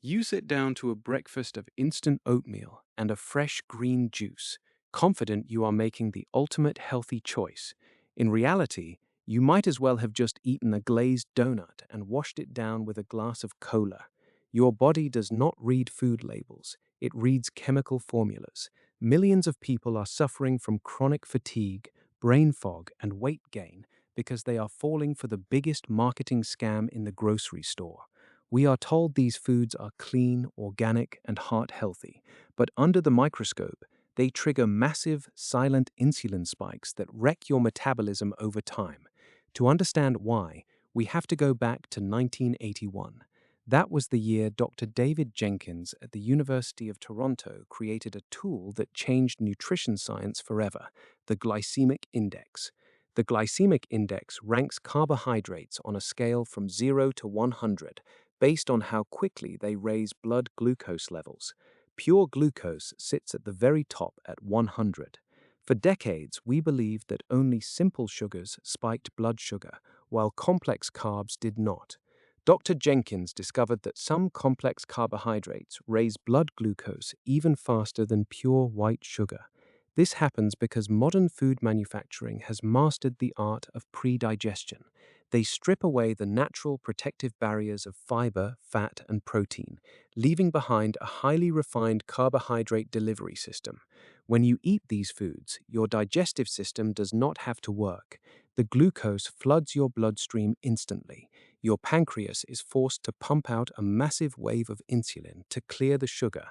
You sit down to a breakfast of instant oatmeal and a fresh green juice, confident you are making the ultimate healthy choice. In reality, you might as well have just eaten a glazed donut and washed it down with a glass of cola. Your body does not read food labels, it reads chemical formulas. Millions of people are suffering from chronic fatigue, brain fog, and weight gain because they are falling for the biggest marketing scam in the grocery store. We are told these foods are clean, organic, and heart healthy, but under the microscope, they trigger massive, silent insulin spikes that wreck your metabolism over time. To understand why, we have to go back to 1981. That was the year Dr. David Jenkins at the University of Toronto created a tool that changed nutrition science forever: the glycemic index. The glycemic index ranks carbohydrates on a scale from 0 to 100 based on how quickly they raise blood glucose levels. Pure glucose sits at the very top at 100. For decades, we believed that only simple sugars spiked blood sugar, while complex carbs did not. Dr. Jenkins discovered that some complex carbohydrates raise blood glucose even faster than pure white sugar. This happens because modern food manufacturing has mastered the art of pre-digestion. They strip away the natural protective barriers of fiber, fat, and protein, leaving behind a highly refined carbohydrate delivery system. When you eat these foods, your digestive system does not have to work. The glucose floods your bloodstream instantly. Your pancreas is forced to pump out a massive wave of insulin to clear the sugar.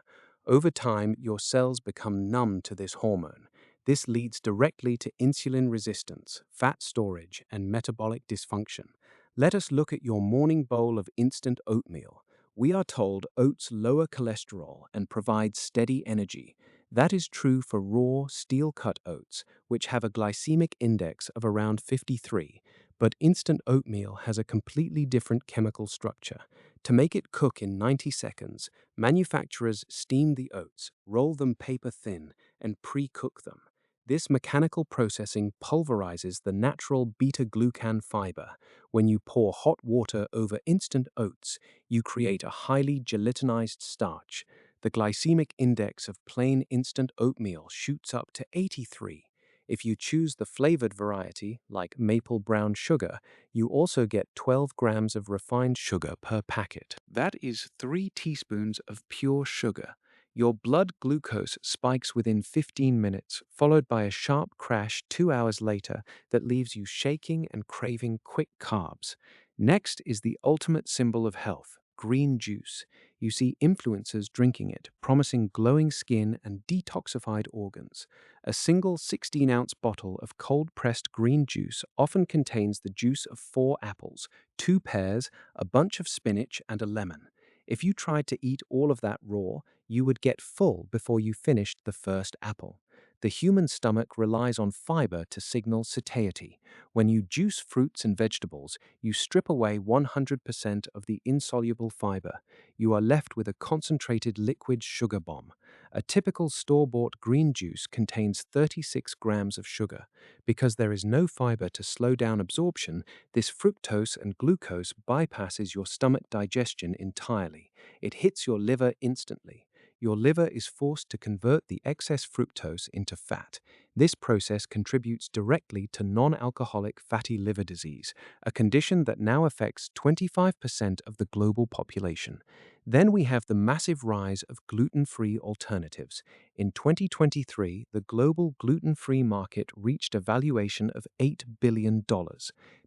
Over time, your cells become numb to this hormone. This leads directly to insulin resistance, fat storage, and metabolic dysfunction. Let us look at your morning bowl of instant oatmeal. We are told oats lower cholesterol and provide steady energy. That is true for raw, steel-cut oats, which have a glycemic index of around 53. But instant oatmeal has a completely different chemical structure. To make it cook in 90 seconds, manufacturers steam the oats, roll them paper thin, and pre-cook them. This mechanical processing pulverizes the natural beta-glucan fiber. When you pour hot water over instant oats, you create a highly gelatinized starch. The glycemic index of plain instant oatmeal shoots up to 83. If you choose the flavored variety, like maple brown sugar, you also get 12 grams of refined sugar per packet. That is 3 teaspoons of pure sugar. Your blood glucose spikes within 15 minutes, followed by a sharp crash 2 hours later that leaves you shaking and craving quick carbs. Next is the ultimate symbol of health: green juice. You see influencers drinking it, promising glowing skin and detoxified organs. A single 16-ounce bottle of cold-pressed green juice often contains the juice of 4 apples, 2 pears, a bunch of spinach, and a lemon. If you tried to eat all of that raw, you would get full before you finished the first apple. The human stomach relies on fiber to signal satiety. When you juice fruits and vegetables, you strip away 100% of the insoluble fiber. You are left with a concentrated liquid sugar bomb. A typical store-bought green juice contains 36 grams of sugar. Because there is no fiber to slow down absorption, this fructose and glucose bypasses your stomach digestion entirely. It hits your liver instantly. Your liver is forced to convert the excess fructose into fat. This process contributes directly to non-alcoholic fatty liver disease, a condition that now affects 25% of the global population. Then we have the massive rise of gluten-free alternatives. In 2023, the global gluten-free market reached a valuation of $8 billion.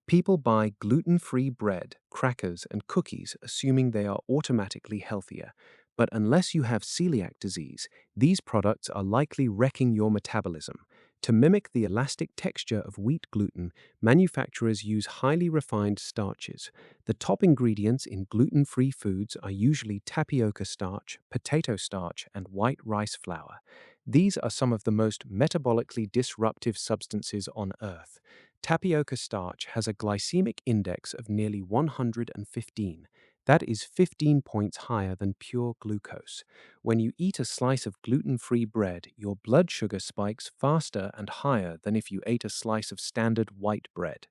People buy gluten-free bread, crackers, and cookies assuming they are automatically healthier. But unless you have celiac disease, these products are likely wrecking your metabolism. To mimic the elastic texture of wheat gluten, manufacturers use highly refined starches. The top ingredients in gluten-free foods are usually tapioca starch, potato starch, and white rice flour. These are some of the most metabolically disruptive substances on Earth. Tapioca starch has a glycemic index of nearly 115. That is 15 points higher than pure glucose. When you eat a slice of gluten-free bread, your blood sugar spikes faster and higher than if you ate a slice of standard white bread.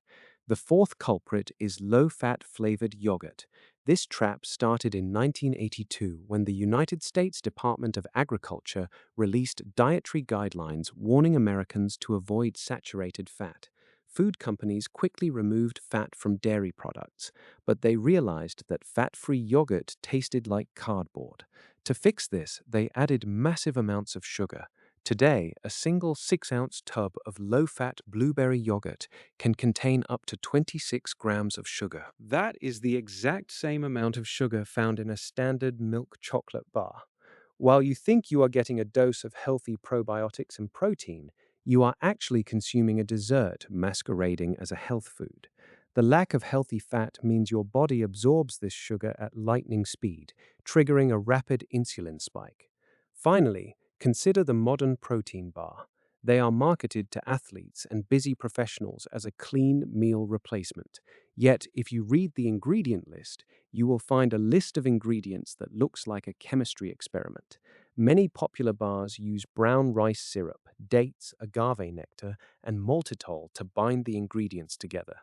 The fourth culprit is low-fat flavored yogurt. This trap started in 1982 when the United States Department of Agriculture released dietary guidelines warning Americans to avoid saturated fat. Food companies quickly removed fat from dairy products, but they realized that fat-free yogurt tasted like cardboard. To fix this, they added massive amounts of sugar. Today, a single 6-ounce tub of low-fat blueberry yogurt can contain up to 26 grams of sugar. That is the exact same amount of sugar found in a standard milk chocolate bar. While you think you are getting a dose of healthy probiotics and protein, you are actually consuming a dessert masquerading as a health food. The lack of healthy fat means your body absorbs this sugar at lightning speed, triggering a rapid insulin spike. Finally, consider the modern protein bar. They are marketed to athletes and busy professionals as a clean meal replacement. Yet, if you read the ingredient list, you will find a list of ingredients that looks like a chemistry experiment. Many popular bars use brown rice syrup, dates, agave nectar, and maltitol to bind the ingredients together.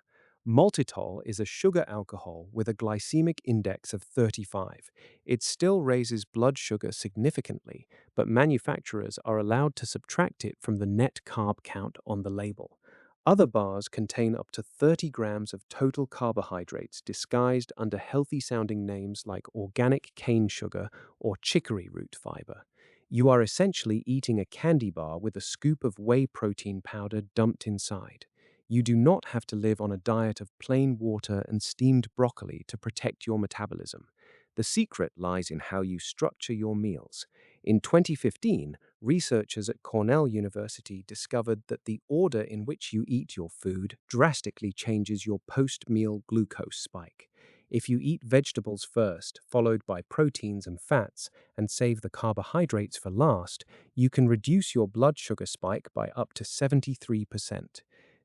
Maltitol is a sugar alcohol with a glycemic index of 35. It still raises blood sugar significantly, but manufacturers are allowed to subtract it from the net carb count on the label. Other bars contain up to 30 grams of total carbohydrates disguised under healthy-sounding names like organic cane sugar or chicory root fiber. You are essentially eating a candy bar with a scoop of whey protein powder dumped inside. You do not have to live on a diet of plain water and steamed broccoli to protect your metabolism. The secret lies in how you structure your meals. In 2015, researchers at Cornell University discovered that the order in which you eat your food drastically changes your post-meal glucose spike. If you eat vegetables first, followed by proteins and fats, and save the carbohydrates for last, you can reduce your blood sugar spike by up to 73%.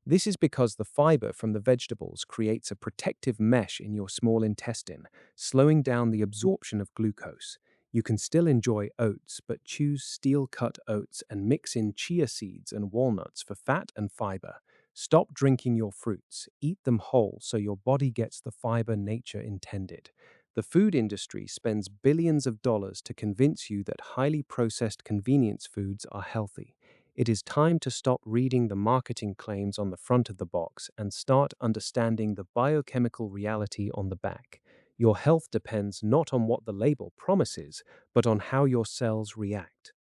This is because the fiber from the vegetables creates a protective mesh in your small intestine, slowing down the absorption of glucose. You can still enjoy oats, but choose steel-cut oats and mix in chia seeds and walnuts for fat and fiber. Stop drinking your fruits. Eat them whole so your body gets the fiber nature intended. The food industry spends billions of dollars to convince you that highly processed convenience foods are healthy. It is time to stop reading the marketing claims on the front of the box and start understanding the biochemical reality on the back. Your health depends not on what the label promises, but on how your cells react.